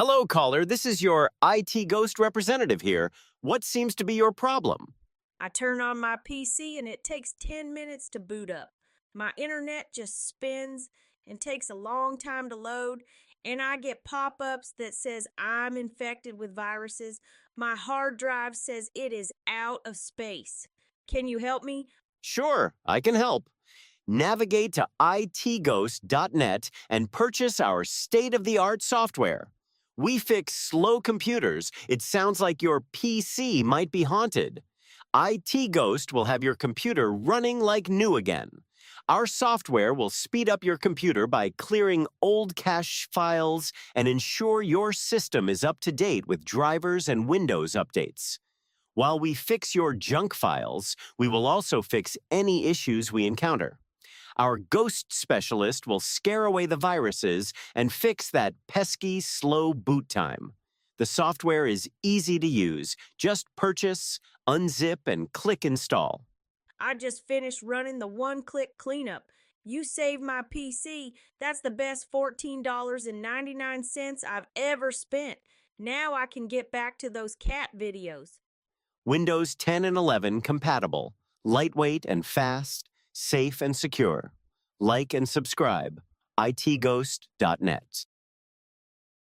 Hello, caller. This is your IT Ghost representative here. What seems to be your problem? I turn on my PC and it takes 10 minutes to boot up. My internet just spins and takes a long time to load, and I get pop-ups that says I'm infected with viruses. My hard drive says it is out of space. Can you help me? Sure, I can help. Navigate to itghost.net and purchase our state-of-the-art software. We fix slow computers. It sounds like your PC might be haunted. IT Ghost will have your computer running like new again. Our software will speed up your computer by clearing old cache files and ensure your system is up to date with drivers and Windows updates. While we fix your junk files, we will also fix any issues we encounter. Our ghost specialist will scare away the viruses and fix that pesky, slow boot time. The software is easy to use. Just purchase, unzip, and click install. I just finished running the one-click cleanup. You saved my PC. That's the best $14.99 I've ever spent. Now I can get back to those cat videos. Windows 10 and 11 compatible. Lightweight and fast, safe and secure. Like and subscribe. itghost.net.